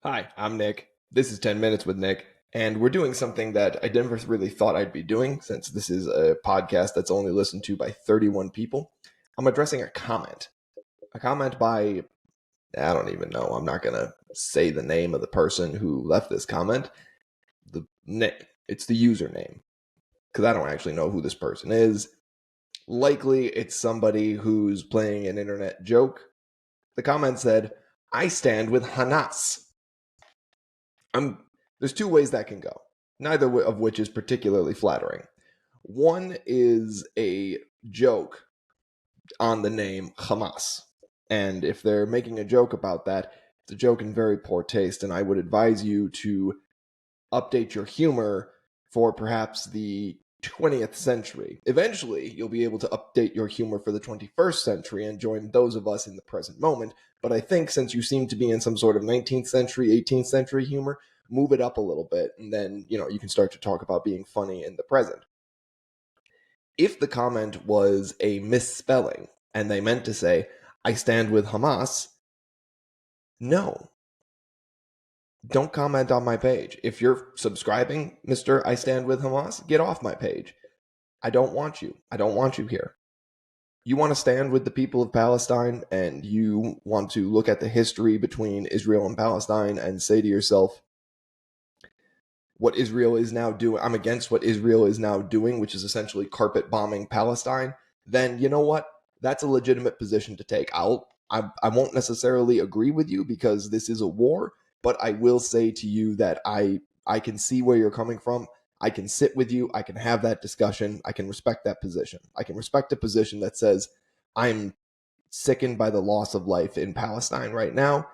Hi, I'm Nick. This is 10 Minutes with Nick, and we're doing something that I never really thought I'd be doing since this is a podcast that's only listened to by 31 people. I'm addressing a comment by, I don't even know. I'm not going to say the name of the person who left this comment. It's the username, because I don't actually know who this person is. Likely, it's somebody who's playing an internet joke. The comment said, I stand with Hanas. There's two ways that can go, neither of which is particularly flattering. One is a joke on the name Hamas. And if they're making a joke about that, it's a joke in very poor taste. And I would advise you to update your humor for perhaps the 20th century. Eventually, you'll be able to update your humor for the 21st century and join those of us in the present moment. But I think since you seem to be in some sort of 19th century, 18th century humor, move it up a little bit, and then, you can start to talk about being funny in the present. If the comment was a misspelling and they meant to say, I stand with Hamas, no. Don't comment on my page. If you're subscribing, Mr. I stand with Hamas, get off my page. I don't want you. I don't want you here. You want to stand with the people of Palestine and you want to look at the history between Israel and Palestine and say to yourself, what Israel is now doing, I'm against what Israel is now doing, which is essentially carpet bombing Palestine, then you know what? That's a legitimate position to take. I won't necessarily agree with you because this is a war, but I will say to you that I can see where you're coming from. I can sit with you. I can have that discussion. I can respect that position. I can respect a position that says I'm sickened by the loss of life in Palestine right now.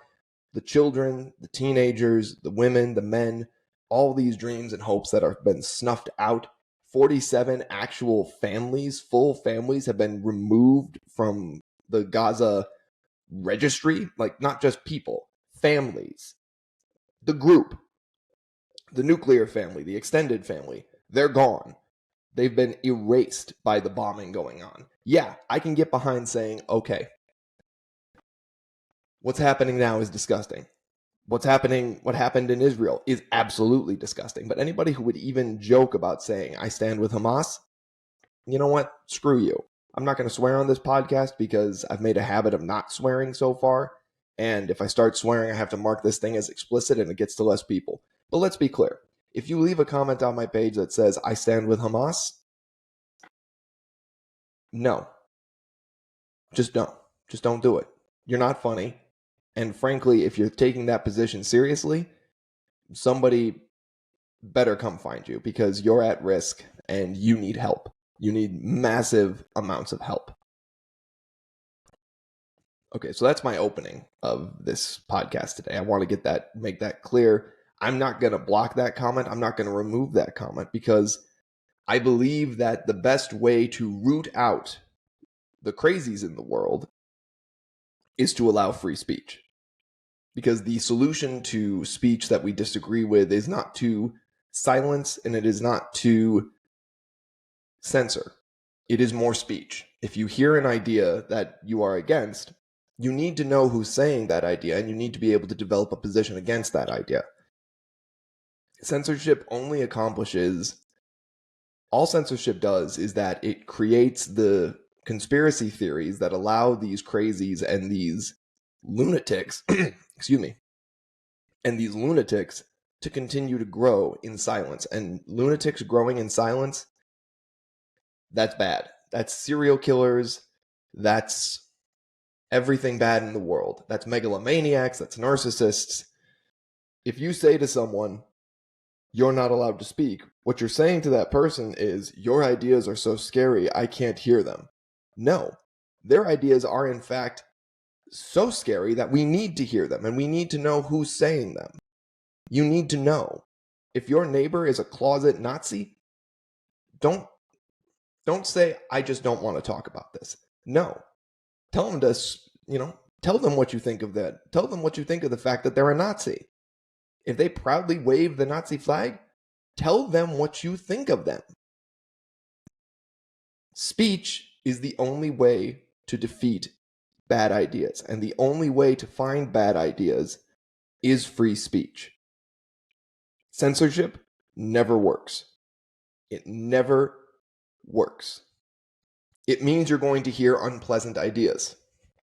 The children, the teenagers, the women, the men, all these dreams and hopes that have been snuffed out. 47 actual families, full families, have been removed from the Gaza registry. Like, not just people, families. The group, the nuclear family, the extended family, they're gone. They've been erased by the bombing going on. Yeah, I can get behind saying, okay, what's happening now is disgusting. What happened in Israel is absolutely disgusting. But anybody who would even joke about saying, I stand with Hamas, you know what? Screw you. I'm not going to swear on this podcast because I've made a habit of not swearing so far. And if I start swearing, I have to mark this thing as explicit and it gets to less people. But let's be clear. If you leave a comment on my page that says, I stand with Hamas, no. Just don't. Just don't do it. You're not funny. And frankly, if you're taking that position seriously, somebody better come find you because you're at risk and you need help. You need massive amounts of help. Okay, so that's my opening of this podcast today. I want to make that clear. I'm not going to block that comment. I'm not going to remove that comment because I believe that the best way to root out the crazies in the world is to allow free speech. Because the solution to speech that we disagree with is not to silence and it is not to censor. It is more speech. If you hear an idea that you are against, you need to know who's saying that idea and you need to be able to develop a position against that idea. Censorship only accomplishes, all censorship does is that it creates the conspiracy theories that allow these crazies and these lunatics, excuse me, and these lunatics to continue to grow in silence. And lunatics growing in silence, that's bad. That's serial killers. That's everything bad in the world. That's megalomaniacs. That's narcissists. If you say to someone, you're not allowed to speak, what you're saying to that person is, your ideas are so scary, I can't hear them. No, their ideas are in fact so scary that we need to hear them and we need to know who's saying them. You need to know. If your neighbor is a closet Nazi, don't say, I just don't want to talk about this. No. Tell them to, tell them what you think of that. Tell them what you think of the fact that they're a Nazi. If they proudly wave the Nazi flag, tell them what you think of them. Speech is the only way to defeat bad ideas. And the only way to find bad ideas is free speech. Censorship never works. It never works. It means you're going to hear unpleasant ideas.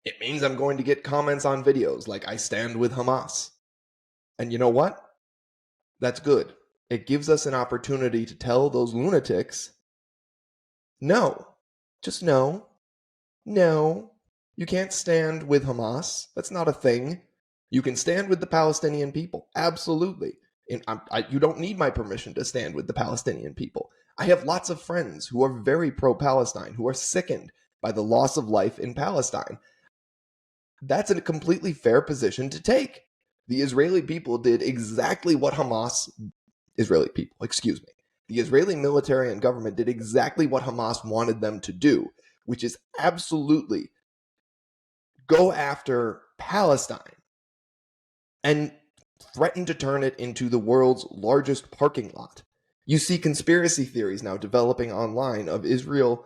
It means I'm going to get comments on videos like I stand with Hamas. And you know what? That's good. It gives us an opportunity to tell those lunatics, no, just no, no, you can't stand with Hamas. That's not a thing. You can stand with the Palestinian people. Absolutely. And you don't need my permission to stand with the Palestinian people. I have lots of friends who are very pro-Palestine, who are sickened by the loss of life in Palestine. That's a completely fair position to take. The Israeli people did exactly what the Israeli military and government did exactly what Hamas wanted them to do, which is absolutely go after Palestine and threaten to turn it into the world's largest parking lot. You see conspiracy theories now developing online of Israel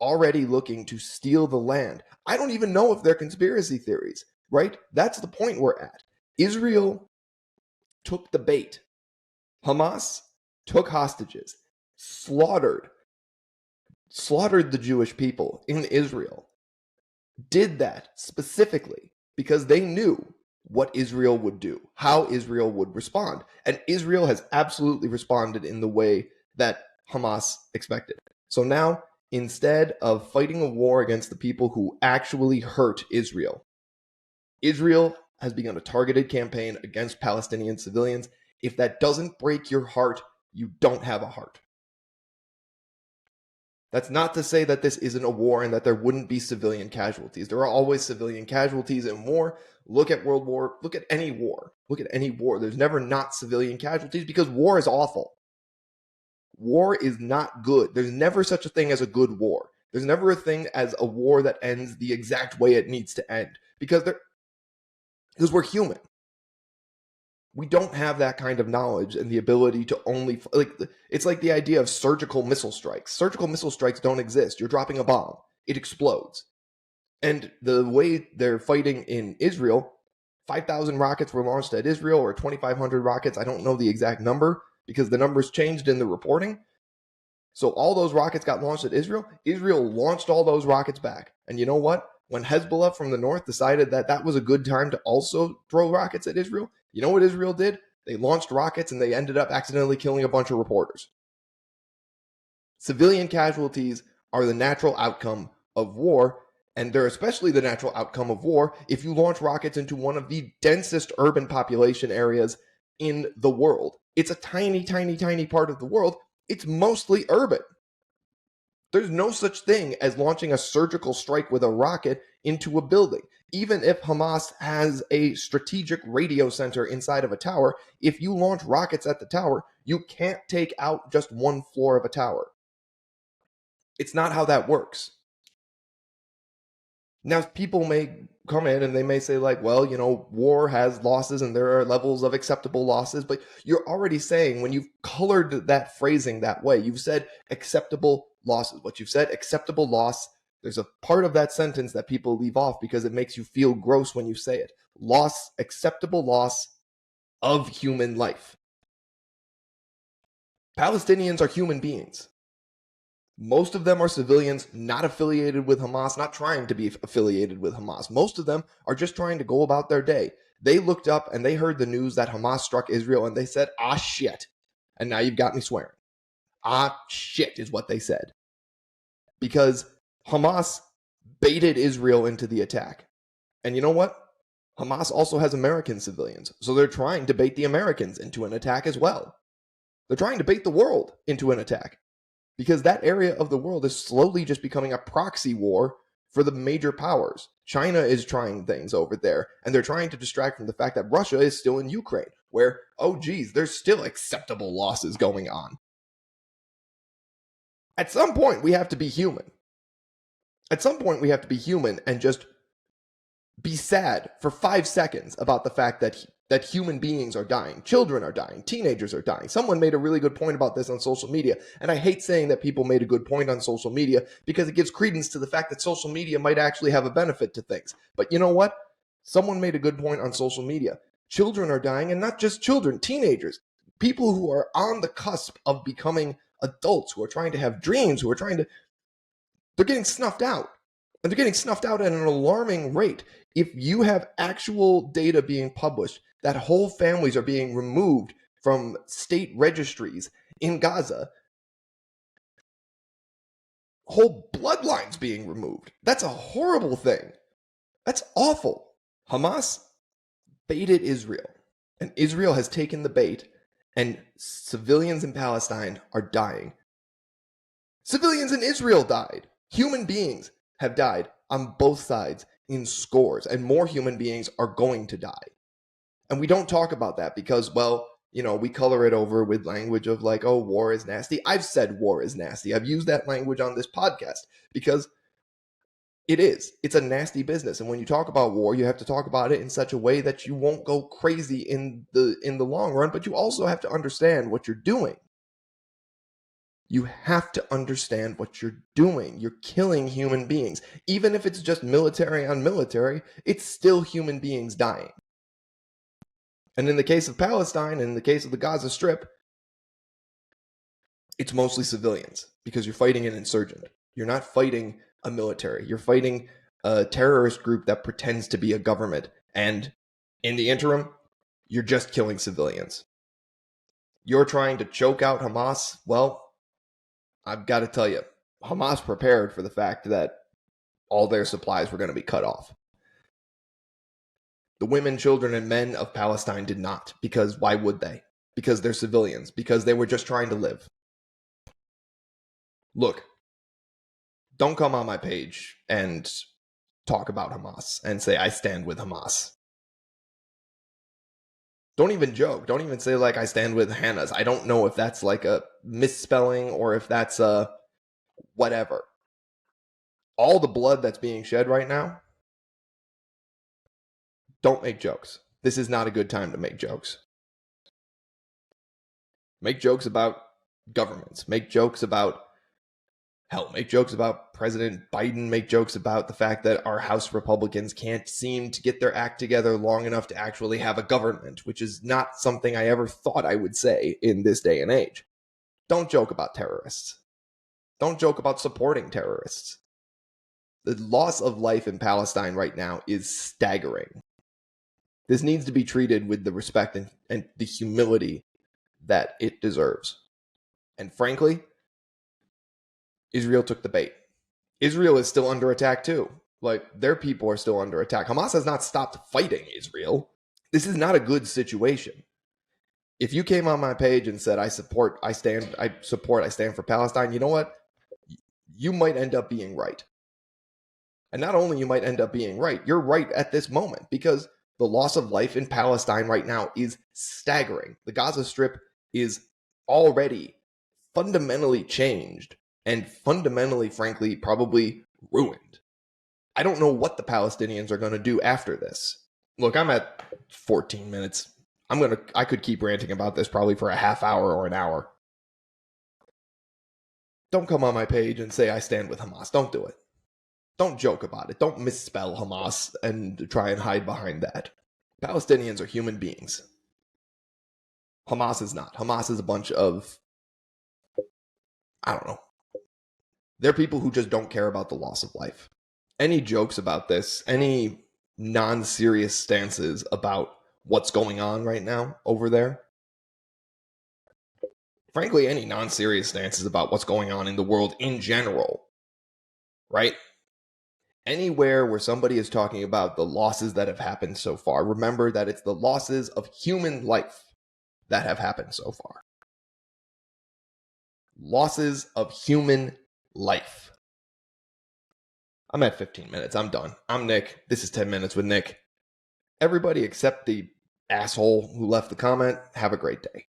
already looking to steal the land. I don't even know if they're conspiracy theories, right? That's the point we're at. Israel took the bait. Hamas took hostages, slaughtered the Jewish people in Israel, did that specifically because they knew what Israel would do, how Israel would respond. And Israel has absolutely responded in the way that Hamas expected. So now, instead of fighting a war against the people who actually hurt Israel, Israel has begun a targeted campaign against Palestinian civilians. If that doesn't break your heart, you don't have a heart. That's not to say that this isn't a war and that there wouldn't be civilian casualties. There are always civilian casualties in war. Look at World War, look at any war. Look at any war. There's never not civilian casualties because war is awful. War is not good. There's never such a thing as a good war. There's never a thing as a war that ends the exact way it needs to end because we're human. We don't have that kind of knowledge and the ability to only, it's like the idea of surgical missile strikes. Surgical missile strikes don't exist. You're dropping a bomb. It explodes. And the way they're fighting in Israel, 5,000 rockets were launched at Israel or 2,500 rockets. I don't know the exact number because the numbers changed in the reporting. So all those rockets got launched at Israel. Israel launched all those rockets back. And you know what? When Hezbollah from the north decided that that was a good time to also throw rockets at Israel, you know what Israel did? They launched rockets and they ended up accidentally killing a bunch of reporters. Civilian casualties are the natural outcome of war, and they're especially the natural outcome of war if you launch rockets into one of the densest urban population areas in the world. It's a tiny, tiny, tiny part of the world. It's mostly urban. There's no such thing as launching a surgical strike with a rocket into a building. Even if Hamas has a strategic radio center inside of a tower, if you launch rockets at the tower, you can't take out just one floor of a tower. It's not how that works. Now, people may come in and they may say like, well, war has losses and there are levels of acceptable losses, but you're already saying when you've colored that phrasing that way, you've said acceptable losses. What you've said, acceptable loss, there's a part of that sentence that people leave off because it makes you feel gross when you say it. Loss, acceptable loss of human life. Palestinians are human beings. Most of them are civilians not affiliated with Hamas, not trying to be affiliated with Hamas. Most of them are just trying to go about their day. They looked up and they heard the news that Hamas struck Israel and they said, ah, shit. And now you've got me swearing. Ah, shit is what they said. Because Hamas baited Israel into the attack. And you know what? Hamas also has American civilians. So they're trying to bait the Americans into an attack as well. They're trying to bait the world into an attack. Because that area of the world is slowly just becoming a proxy war for the major powers. China is trying things over there, and they're trying to distract from the fact that Russia is still in Ukraine, where, oh geez, there's still acceptable losses going on. At some point, we have to be human. At some point, we have to be human and just be sad for 5 seconds about the fact that human beings are dying. Children are dying. Teenagers are dying. Someone made a really good point about this on social media. And I hate saying that people made a good point on social media because it gives credence to the fact that social media might actually have a benefit to things. But you know what? Someone made a good point on social media. Children are dying, and not just children, teenagers, people who are on the cusp of becoming adults, who are trying to have dreams, they're getting snuffed out. And they're getting snuffed out at an alarming rate. If you have actual data being published that whole families are being removed from state registries in Gaza, whole bloodlines being removed, that's a horrible thing. That's awful. Hamas baited Israel, and Israel has taken the bait, and civilians in Palestine are dying. Civilians in Israel died. Human beings have died on both sides in scores, and more human beings are going to die. And we don't talk about that because, well, we color it over with language of like, oh, war is nasty. I've said war is nasty. I've used that language on this podcast because it is. It's a nasty business. And when you talk about war, you have to talk about it in such a way that you won't go crazy in the long run, but you also have to understand what you're doing. You have to understand what you're doing. You're killing human beings. Even if it's just military on military, it's still human beings dying. And in the case of Palestine, in the case of the Gaza Strip, it's mostly civilians because you're fighting an insurgent. You're not fighting a military. You're fighting a terrorist group that pretends to be a government. And in the interim, you're just killing civilians. You're trying to choke out Hamas. Well, I've got to tell you, Hamas prepared for the fact that all their supplies were going to be cut off. The women, children, and men of Palestine did not, because why would they? Because they're civilians, because they were just trying to live. Look, don't come on my page and talk about Hamas and say, I stand with Hamas. Don't even joke. Don't even say, like, I stand with Hannah's. I don't know if that's like a misspelling or if that's a whatever. All the blood that's being shed right now, don't make jokes. This is not a good time to make jokes. Make jokes about governments. Make jokes about, make jokes about President Biden. Make jokes about the fact that our House Republicans can't seem to get their act together long enough to actually have a government, which is not something I ever thought I would say in this day and age. Don't joke about terrorists. Don't joke about supporting terrorists. The loss of life in Palestine right now is staggering. This needs to be treated with the respect and the humility that it deserves. And frankly, Israel took the bait. Israel is still under attack too. Like, their people are still under attack. Hamas has not stopped fighting Israel. This is not a good situation. If you came on my page and said, I stand for Palestine, you know what? You might end up being right. And not only you might end up being right, you're right at this moment because the loss of life in Palestine right now is staggering. The Gaza Strip is already fundamentally changed and fundamentally, frankly, probably ruined. I don't know what the Palestinians are going to do after this. Look, I'm at 14 minutes. I could keep ranting about this probably for a half hour or an hour. Don't come on my page and say I stand with Hamas. Don't do it. Don't joke about it. Don't misspell Hamas and try and hide behind that. Palestinians are human beings. Hamas is not. Hamas is a bunch of, I don't know. They're people who just don't care about the loss of life. Any jokes about this, any non-serious stances about what's going on right now over there, frankly, any non-serious stances about what's going on in the world in general, right? Anywhere where somebody is talking about the losses that have happened so far, remember that it's the losses of human life that have happened so far. Losses of human life. I'm at 15 minutes. I'm done. I'm Nick. This is 10 Minutes with Nick. Everybody except the asshole who left the comment, have a great day.